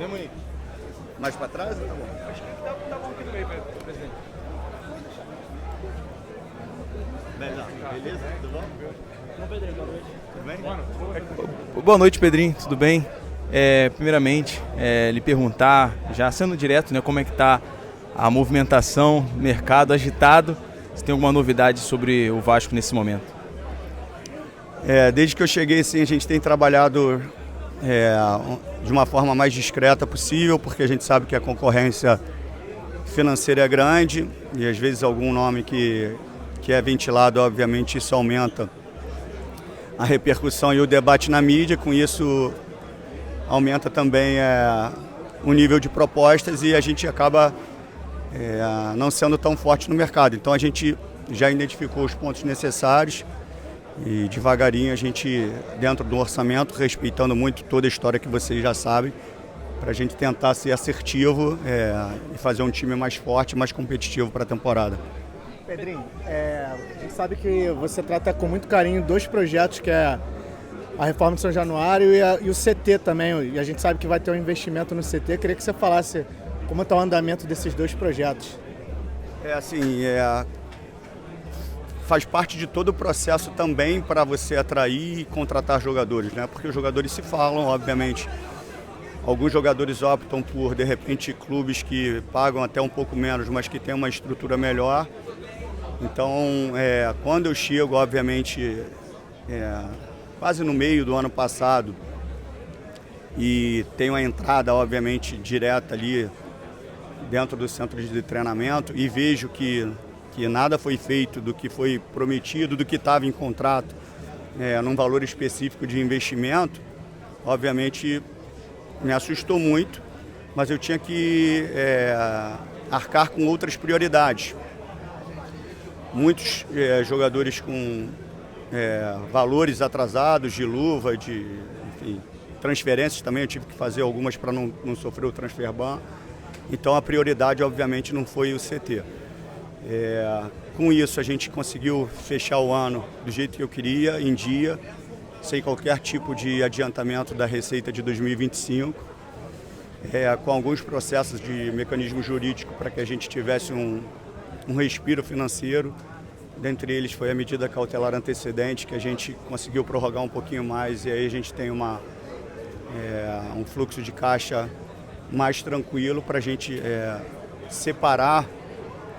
Vem, Monique. Mais para trás? Tá bom. Acho que dá bom aqui no meio, presidente. Beleza? Tudo bom? Bom, Pedrinho, boa noite. Tudo bem? Boa noite. Boa noite, Pedrinho, tudo bem? Primeiramente, lhe perguntar, já sendo direto, né, como é que está a movimentação, mercado agitado, se tem alguma novidade sobre o Vasco nesse momento? Desde que eu cheguei, sim, a gente tem trabalhado de uma forma mais discreta possível, porque a gente sabe que a concorrência financeira é grande e às vezes algum nome que é ventilado, obviamente isso aumenta a repercussão e o debate na mídia, com isso aumenta também o nível de propostas e a gente acaba não sendo tão forte no mercado. Então a gente já identificou os pontos necessários e devagarinho a gente, dentro do orçamento, respeitando muito toda a história que vocês já sabem, para a gente tentar ser assertivo e fazer um time mais forte, mais competitivo para a temporada. Pedrinho, a gente sabe que você trata com muito carinho dois projetos, que é a reforma de São Januário e o CT também, e a gente sabe que vai ter um investimento no CT. Queria que você falasse como está o andamento desses dois projetos. Faz parte de todo o processo também para você atrair e contratar jogadores, né? Porque os jogadores se falam, obviamente. Alguns jogadores optam por, de repente, clubes que pagam até um pouco menos, mas que têm uma estrutura melhor. Então, quando eu chego, obviamente, quase no meio do ano passado, e tenho a entrada, obviamente, direta ali dentro do centro de treinamento e vejo que nada foi feito do que foi prometido, do que estava em contrato, num valor específico de investimento, obviamente me assustou muito, mas eu tinha que arcar com outras prioridades. Muitos jogadores com valores atrasados de luva, enfim, transferências também, eu tive que fazer algumas para não sofrer o transfer ban. Então a prioridade obviamente não foi o CT. Com isso a gente conseguiu fechar o ano do jeito que eu queria, em dia, sem qualquer tipo de adiantamento da receita de 2025, com alguns processos de mecanismo jurídico para que a gente tivesse um respiro financeiro. Dentre eles foi a medida cautelar antecedente, que a gente conseguiu prorrogar um pouquinho mais, e aí a gente tem um fluxo de caixa mais tranquilo para a gente separar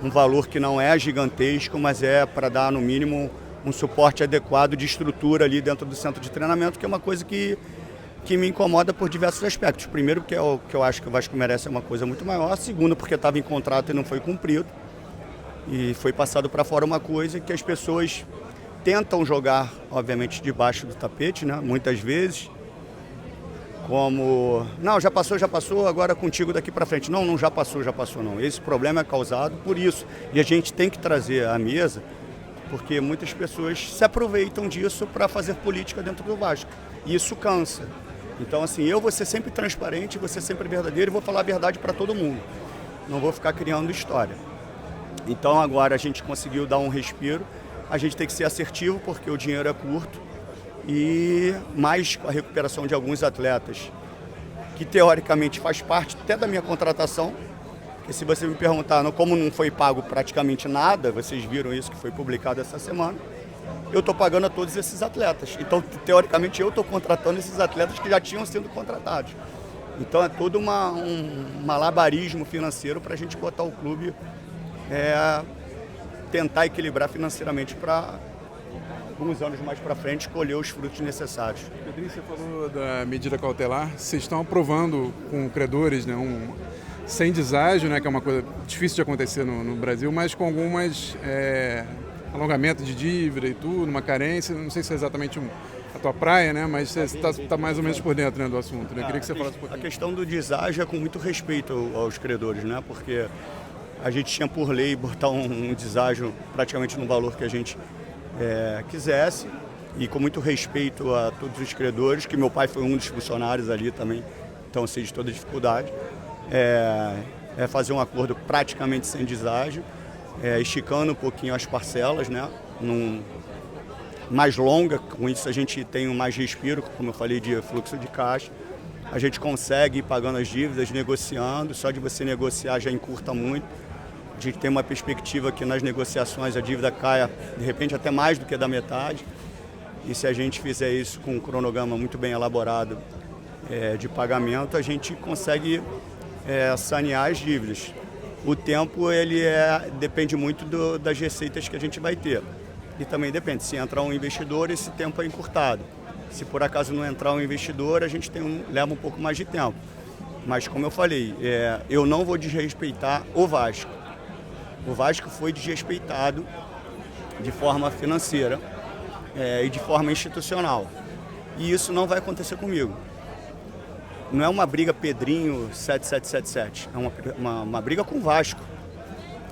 um valor que não é gigantesco, mas para dar no mínimo um suporte adequado de estrutura ali dentro do centro de treinamento, que é uma coisa que me incomoda por diversos aspectos. Primeiro, porque o que eu acho que o Vasco merece é uma coisa muito maior. Segundo, porque estava em contrato e não foi cumprido. E foi passado para fora uma coisa que as pessoas tentam jogar, obviamente, debaixo do tapete, né? Muitas vezes. Como, não, já passou, agora contigo daqui para frente. Não já passou não. Esse problema é causado por isso. E a gente tem que trazer à mesa, porque muitas pessoas se aproveitam disso para fazer política dentro do Vasco. E isso cansa. Então, assim, eu vou ser sempre transparente, vou ser sempre verdadeiro e vou falar a verdade para todo mundo. Não vou ficar criando história. Então, agora a gente conseguiu dar um respiro. A gente tem que ser assertivo, porque o dinheiro é curto. E mais com a recuperação de alguns atletas, que teoricamente faz parte até da minha contratação. Porque se você me perguntar como não foi pago praticamente nada, vocês viram isso que foi publicado essa semana, eu estou pagando a todos esses atletas. Então, teoricamente, eu estou contratando esses atletas que já tinham sido contratados. Então, é todo um malabarismo financeiro para a gente botar o clube, tentar equilibrar financeiramente para alguns anos mais para frente colher os frutos necessários. Pedrinho, você falou da medida cautelar. Vocês estão aprovando com credores, né, sem deságio, né, que é uma coisa difícil de acontecer no Brasil, mas com algumas alongamento de dívida e tudo, uma carência. Não sei se é exatamente a tua praia, né, mas você está mais ou menos por dentro, né, do assunto. Né? Queria que você falasse um pouquinho. A questão do deságio é com muito respeito aos credores, né, porque a gente tinha por lei botar um deságio praticamente no valor que a gente quisesse, e com muito respeito a todos os credores, que meu pai foi um dos funcionários ali também, então eu sei de toda a dificuldade, fazer um acordo praticamente sem deságio, esticando um pouquinho as parcelas, né, mais longa, com isso a gente tem mais respiro, como eu falei, de fluxo de caixa, a gente consegue ir pagando as dívidas, negociando, só de você negociar já encurta muito. A gente tem uma perspectiva que nas negociações a dívida caia, de repente, até mais do que da metade. E se a gente fizer isso com um cronograma muito bem elaborado de pagamento, a gente consegue sanear as dívidas. O tempo ele depende muito das receitas que a gente vai ter. E também depende, se entrar um investidor, esse tempo é encurtado. Se por acaso não entrar um investidor, a gente leva um pouco mais de tempo. Mas como eu falei, eu não vou desrespeitar o Vasco. O Vasco foi desrespeitado de forma financeira e de forma institucional. E isso não vai acontecer comigo. Não é uma briga Pedrinho 7777, é uma briga com o Vasco.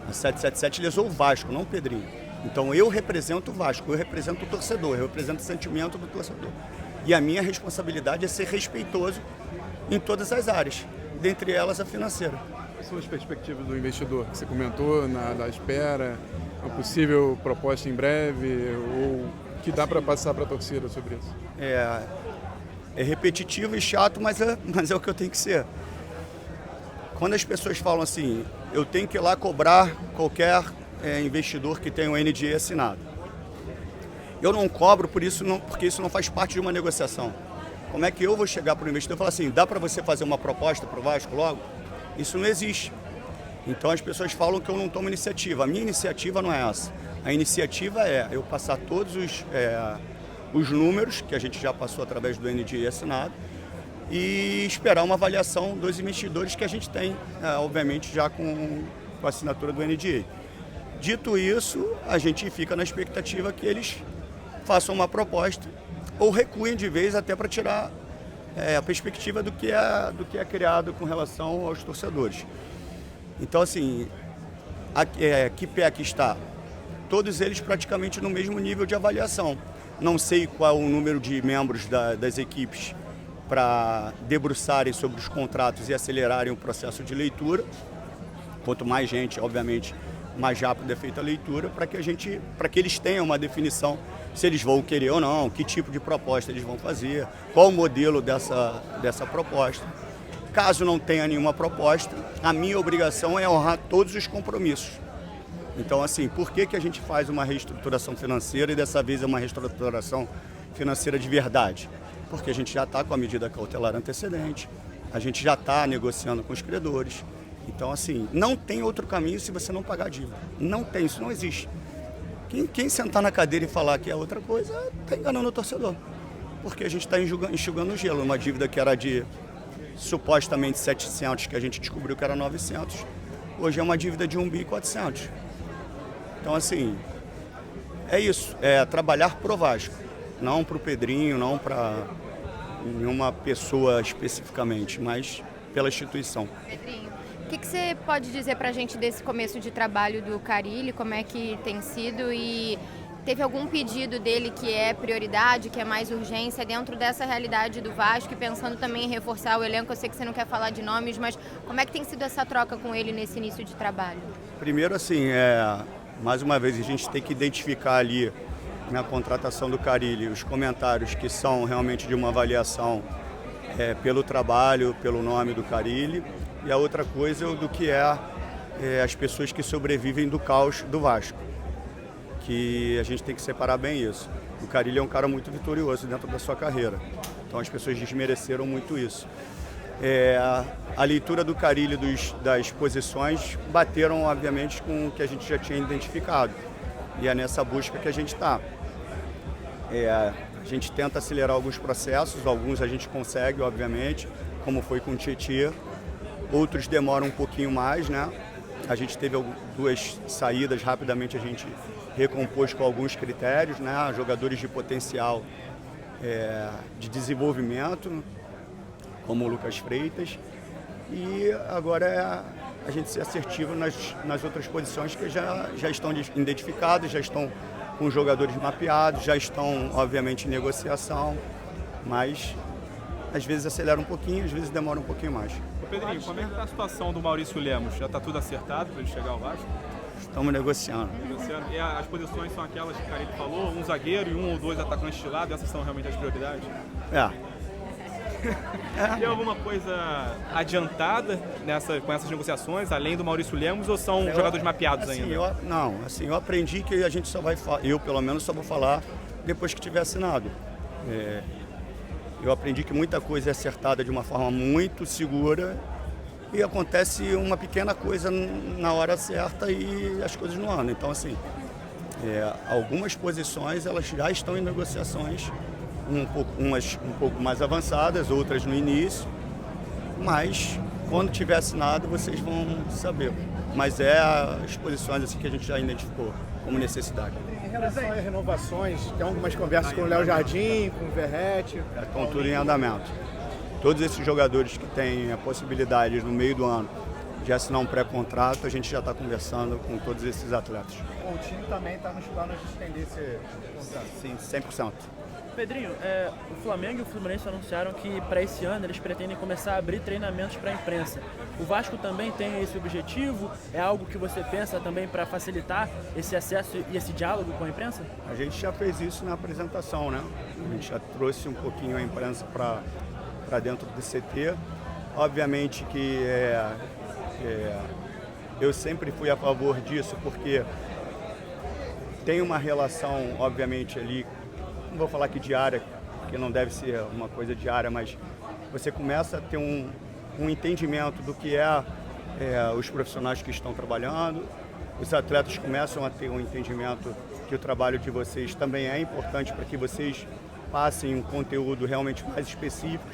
A 777 lesou o Vasco, não o Pedrinho. Então eu represento o Vasco, eu represento o torcedor, eu represento o sentimento do torcedor. E a minha responsabilidade é ser respeitoso em todas as áreas, dentre elas a financeira. Quais são as perspectivas do investidor? Você comentou da espera, uma possível proposta em breve, ou que dá para passar para a torcida sobre isso? É repetitivo e chato, mas é o que eu tenho que ser. Quando as pessoas falam assim, eu tenho que ir lá cobrar qualquer investidor que tenha um NDA assinado. Eu não cobro porque isso não faz parte de uma negociação. Como é que eu vou chegar para o investidor e falar assim, dá para você fazer uma proposta para o Vasco logo? Isso não existe. Então as pessoas falam que eu não tomo iniciativa. A minha iniciativa não é essa. A iniciativa é eu passar todos os números que a gente já passou através do NDA assinado e esperar uma avaliação dos investidores que a gente tem, obviamente, já com a assinatura do NDA. Dito isso, a gente fica na expectativa que eles façam uma proposta ou recuem de vez até para tirar a perspectiva do que é criado com relação aos torcedores. Então, assim, que pé que está? Todos eles praticamente no mesmo nível de avaliação. Não sei qual o número de membros das equipes para debruçarem sobre os contratos e acelerarem o processo de leitura. Quanto mais gente, obviamente, mais rápido é feita a leitura, para que eles tenham uma definição se eles vão querer ou não, que tipo de proposta eles vão fazer, qual o modelo dessa proposta. Caso não tenha nenhuma proposta, a minha obrigação é honrar todos os compromissos. Então, assim, por que a gente faz uma reestruturação financeira e dessa vez é uma reestruturação financeira de verdade? Porque a gente já está com a medida cautelar antecedente, a gente já está negociando com os credores. Então, assim, não tem outro caminho se você não pagar a dívida. Não tem, isso não existe. Quem sentar na cadeira e falar que é outra coisa, está enganando o torcedor. Porque a gente está enxugando o gelo. Uma dívida que era de supostamente 700, que a gente descobriu que era 900, hoje é uma dívida de 1.400 bi. Então, assim, é isso, é trabalhar pro Vasco, não pro Pedrinho, não para nenhuma pessoa especificamente, mas pela instituição. Pedrinho, o que você pode dizer pra gente desse começo de trabalho do Carille, como é que tem sido e teve algum pedido dele que é prioridade, que é mais urgência dentro dessa realidade do Vasco e pensando também em reforçar o elenco? Eu sei que você não quer falar de nomes, mas como é que tem sido essa troca com ele nesse início de trabalho? Primeiro, assim, mais uma vez, a gente tem que identificar ali na contratação do Carille os comentários que são realmente de uma avaliação pelo trabalho, pelo nome do Carille, e a outra coisa do que as pessoas que sobrevivem do caos do Vasco, que a gente tem que separar bem isso. O Carille é um cara muito vitorioso dentro da sua carreira, então as pessoas desmereceram muito isso. A leitura do Carille das posições bateram, obviamente, com o que a gente já tinha identificado. E é nessa busca que a gente está. A gente tenta acelerar alguns processos, alguns a gente consegue, obviamente, como foi com o Tietê. Outros demoram um pouquinho mais, né? A gente teve duas saídas, rapidamente a gente recompôs com alguns critérios, né? Jogadores de potencial de desenvolvimento, como o Lucas Freitas, e agora a gente ser assertivo nas outras posições que já estão identificadas, já estão com jogadores mapeados, já estão, obviamente, em negociação, mas às vezes acelera um pouquinho, às vezes demora um pouquinho mais. Ô Pedrinho, como é que está a situação do Maurício Lemos? Já está tudo acertado para ele chegar ao Vasco? Estamos negociando. E as posições são aquelas que o Carille falou, um zagueiro e um ou dois atacantes de lado, essas são realmente as prioridades? Tem alguma coisa adiantada com essas negociações, além do Maurício Lemos, ou são jogadores mapeados assim, ainda? Eu aprendi que a gente só vai falar, eu pelo menos só vou falar depois que tiver assinado. Eu aprendi que muita coisa é acertada de uma forma muito segura e acontece uma pequena coisa na hora certa e as coisas não andam. Então, assim, algumas posições elas já estão em negociações, umas um pouco mais avançadas, outras no início, mas quando tiver assinado vocês vão saber. Mas as posições assim, que a gente já identificou como necessidade. Em relação às renovações, tem algumas conversas com o Léo Jardim, com o Verrete. Estão tudo em andamento. Todos esses jogadores que têm a possibilidade no meio do ano de assinar um pré-contrato, a gente já está conversando com todos esses atletas. O time também está nos planos de estender esse contrato. Sim, 100%. Pedrinho, o Flamengo e o Fluminense anunciaram que para esse ano eles pretendem começar a abrir treinamentos para a imprensa. O Vasco também tem esse objetivo? É algo que você pensa também para facilitar esse acesso e esse diálogo com a imprensa? A gente já fez isso na apresentação, né? A gente já trouxe um pouquinho a imprensa para dentro do CT. Obviamente que eu sempre fui a favor disso, porque tem uma relação, obviamente, ali, não vou falar que diária, porque não deve ser uma coisa diária, mas você começa a ter um entendimento do que os profissionais que estão trabalhando, os atletas começam a ter um entendimento que o trabalho de vocês também é importante para que vocês passem um conteúdo realmente mais específico,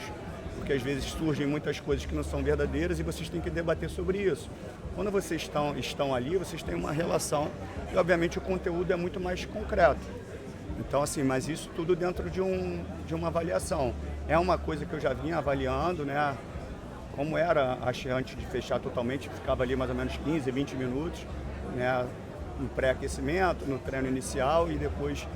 porque às vezes surgem muitas coisas que não são verdadeiras e vocês têm que debater sobre isso. Quando vocês estão ali, vocês têm uma relação e obviamente o conteúdo é muito mais concreto. Então, assim, mas isso tudo dentro de uma avaliação. É uma coisa que eu já vinha avaliando, né? Como era, acho, antes de fechar totalmente, ficava ali mais ou menos 15, 20 minutos, né? No pré-aquecimento, no treino inicial e depois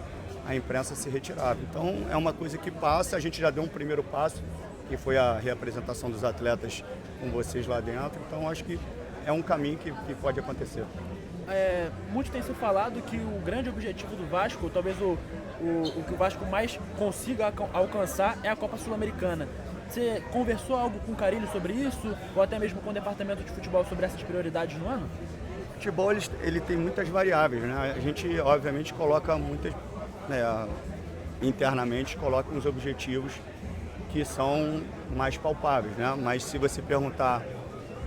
a imprensa se retirava. Então, é uma coisa que passa, a gente já deu um primeiro passo, que foi a reapresentação dos atletas com vocês lá dentro. Então, acho que é um caminho que pode acontecer. Muito tem se falado que o grande objetivo do Vasco, talvez o que o Vasco mais consiga alcançar é a Copa Sul-Americana. Você conversou algo com o Carille sobre isso, ou até mesmo com o departamento de futebol sobre essas prioridades no ano? O futebol ele tem muitas variáveis, né? A gente obviamente coloca muitas, internamente coloca uns objetivos que são mais palpáveis, né? Mas se você perguntar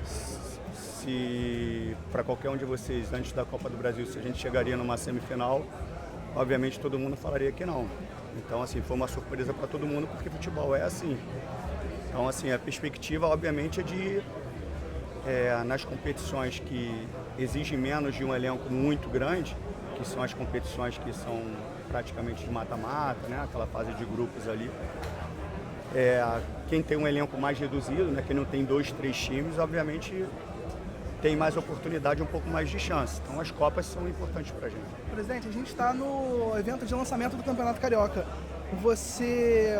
se para qualquer um de vocês, antes da Copa do Brasil, se a gente chegaria numa semifinal, obviamente todo mundo falaria que não. Então, assim, foi uma surpresa para todo mundo, porque futebol é assim. Então, assim, a perspectiva, obviamente, é de, nas competições que exigem menos de um elenco muito grande, que são as competições que são praticamente de mata-mata, né? Aquela fase de grupos ali. Quem tem um elenco mais reduzido, né? Quem não tem 2, 3 times, obviamente tem mais oportunidade, um pouco mais de chance. Então as Copas são importantes para a gente. Presidente, a gente está no evento de lançamento do Campeonato Carioca.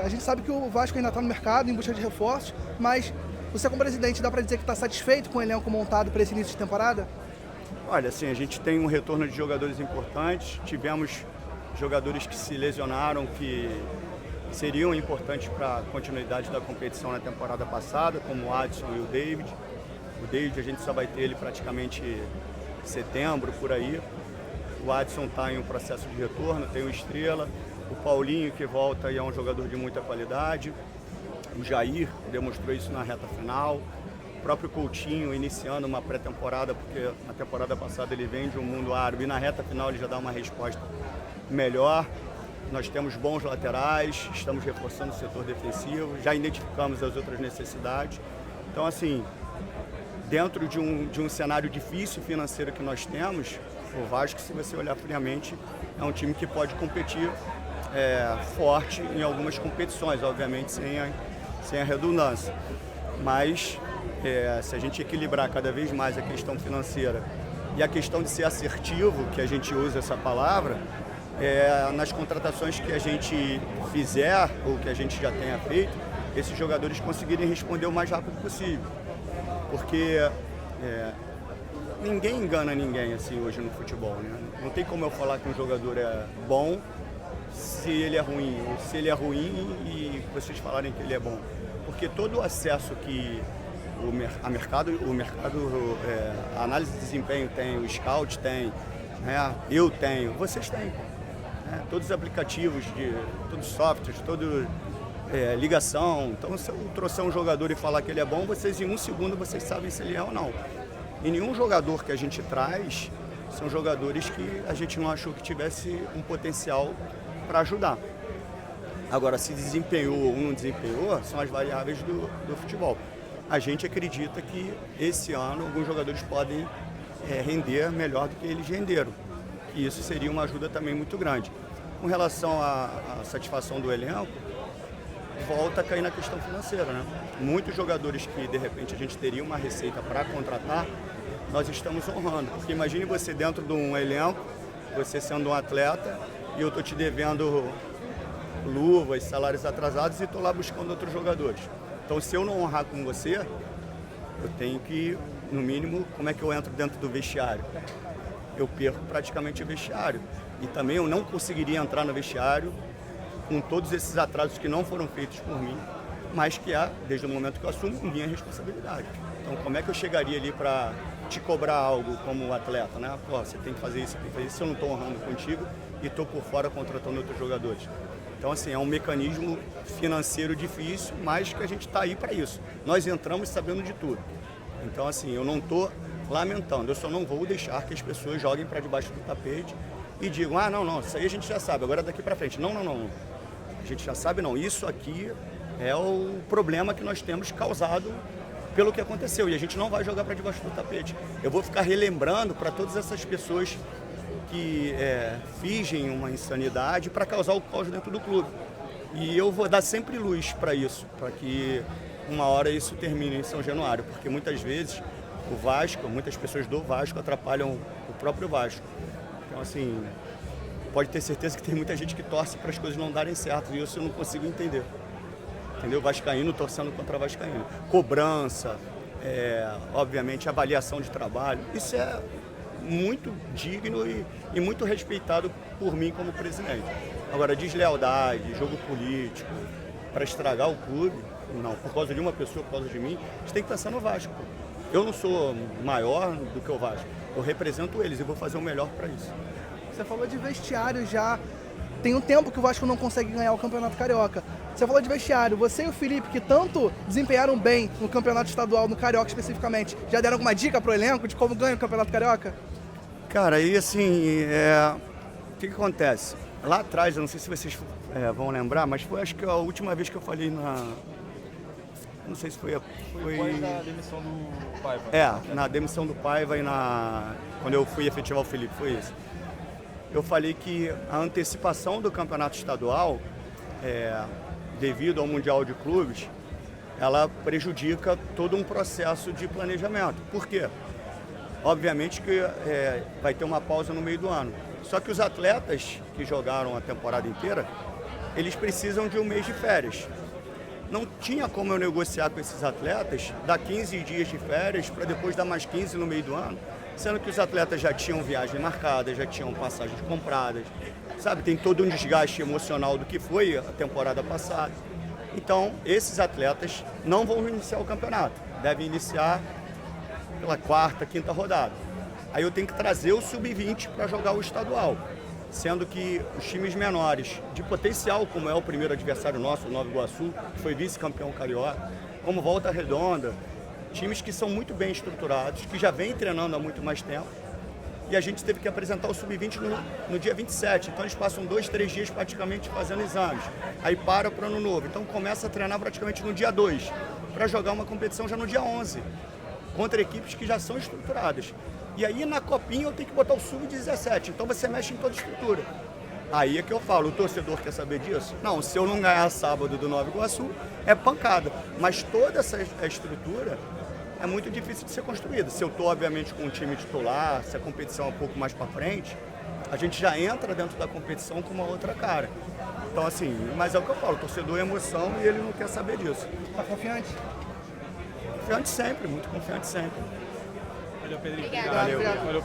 A gente sabe que o Vasco ainda está no mercado em busca de reforços, mas você como presidente dá para dizer que está satisfeito com o elenco montado para esse início de temporada? Olha, assim, a gente tem um retorno de jogadores importantes, tivemos jogadores que se lesionaram, que seriam importantes para a continuidade da competição na temporada passada, como o Adson e o David. O David a gente só vai ter ele praticamente em setembro, por aí. O Adson está em um processo de retorno, tem o Estrela, o Paulinho que volta e é um jogador de muita qualidade. O Jair demonstrou isso na reta final. O próprio Coutinho iniciando uma pré-temporada, porque na temporada passada ele vem de um mundo árabe e na reta final ele já dá uma resposta melhor. Nós temos bons laterais, estamos reforçando o setor defensivo, já identificamos as outras necessidades. Então, assim, dentro de um cenário difícil financeiro que nós temos, o Vasco, se você olhar friamente, é um time que pode competir forte em algumas competições, obviamente sem a redundância. Mas se a gente equilibrar cada vez mais a questão financeira e a questão de ser assertivo, que a gente usa essa palavra, nas contratações que a gente fizer ou que a gente já tenha feito, esses jogadores conseguirem responder o mais rápido possível. Porque ninguém engana ninguém assim hoje no futebol, né? Não tem como eu falar que um jogador é bom se ele é ruim, ou se ele é ruim e vocês falarem que ele é bom. porque todo o acesso que a análise de desempenho tem, o scout tem, né? Eu tenho, vocês têm. Né? Todos os aplicativos, todos os softwares, toda ligação. Então, se eu trouxer um jogador e falar que ele é bom, vocês em 1 segundo vocês sabem se ele é ou não. E nenhum jogador que a gente traz são jogadores que a gente não achou que tivesse um potencial para ajudar. Agora, se desempenhou ou não desempenhou, são as variáveis do futebol. A gente acredita que esse ano alguns jogadores podem render melhor do que eles renderam. E isso seria uma ajuda também muito grande. Com relação à satisfação do elenco, volta a cair na questão financeira, né? Muitos jogadores que de repente a gente teria uma receita para contratar, nós estamos honrando. Porque imagine você dentro de um elenco, você sendo um atleta, e eu estou te devendo luvas, salários atrasados e estou lá buscando outros jogadores. Então, se eu não honrar com você, eu tenho que, no mínimo, como é que eu entro dentro do vestiário? Eu perco praticamente o vestiário. E também eu não conseguiria entrar no vestiário com todos esses atrasos que não foram feitos por mim, mas que desde o momento que eu assumo, minha responsabilidade. Então, como é que eu chegaria ali para te cobrar algo como atleta, né? Pô, você tem que fazer isso, se eu não estou honrando contigo e estou por fora contratando outros jogadores. Então, assim, é um mecanismo financeiro difícil, mas que a gente está aí para isso. Nós entramos sabendo de tudo. Então, assim, eu não estou lamentando, eu só não vou deixar que as pessoas joguem para debaixo do tapete e digam, não, isso aí a gente já sabe, agora daqui para frente. Não. A gente já sabe, não. Isso aqui é o problema que nós temos causado pelo que aconteceu. E a gente não vai jogar para debaixo do tapete. Eu vou ficar relembrando para todas essas pessoas que fingem uma insanidade para causar o caos dentro do clube. E eu vou dar sempre luz para isso, para que uma hora isso termine em São Januário, porque muitas vezes o Vasco, muitas pessoas do Vasco atrapalham o próprio Vasco. Então, assim, pode ter certeza que tem muita gente que torce para as coisas não darem certo, e isso eu não consigo entender. Entendeu? Vascaíno torcendo contra Vascaíno. Cobrança, obviamente, avaliação de trabalho, isso é muito digno e muito respeitado por mim como presidente. Agora, deslealdade, jogo político, para estragar o clube, não, por causa de uma pessoa, por causa de mim, a gente tem que pensar no Vasco. Eu não sou maior do que o Vasco, eu represento eles e vou fazer o melhor para isso. Você falou de vestiário já. Tem um tempo que o Vasco não consegue ganhar o Campeonato Carioca. Você falou de vestiário. Você e o Felipe, que tanto desempenharam bem no Campeonato Estadual, no Carioca especificamente, já deram alguma dica pro elenco de como ganha o Campeonato Carioca? Cara, aí assim, o que acontece? Lá atrás, eu não sei se vocês vão lembrar, mas foi acho que a última vez que eu falei não sei se foi depois da demissão do Paiva. Na demissão do Paiva e quando eu fui efetivar o Felipe, foi isso. Eu falei que a antecipação do campeonato estadual, devido ao Mundial de Clubes, ela prejudica todo um processo de planejamento. Por quê? Obviamente que vai ter uma pausa no meio do ano. Só que os atletas que jogaram a temporada inteira, eles precisam de um mês de férias. Não tinha como eu negociar com esses atletas, dar 15 dias de férias para depois dar mais 15 no meio do ano, sendo que os atletas já tinham viagem marcada, já tinham passagens compradas, sabe? Tem todo um desgaste emocional do que foi a temporada passada. Então, esses atletas não vão iniciar o campeonato, devem iniciar pela 4ª, 5ª rodada. Aí eu tenho que trazer o sub-20 para jogar o estadual, sendo que os times menores de potencial, como é o primeiro adversário nosso, o Nova Iguaçu, que foi vice-campeão carioca, como Volta Redonda, times que são muito bem estruturados, que já vêm treinando há muito mais tempo, e a gente teve que apresentar o sub-20 no dia 27, então eles passam 2, 3 dias praticamente fazendo exames, aí para o ano novo, então começa a treinar praticamente no dia 2, para jogar uma competição já no dia 11, contra equipes que já são estruturadas. E aí na copinha eu tenho que botar o sub-17, então você mexe em toda a estrutura. Aí é que eu falo, o torcedor quer saber disso? Não, se eu não ganhar sábado do Nova Iguaçu, é pancada. Mas toda essa estrutura é muito difícil de ser construída. Se eu estou, obviamente, com um time titular, se a competição é um pouco mais para frente, a gente já entra dentro da competição com uma outra cara. Então, assim, mas é o que eu falo, o torcedor é emoção e ele não quer saber disso. Tá confiante? Confiante sempre, muito confiante sempre. Valeu, Pedrinho. Obrigada. Valeu. Valeu.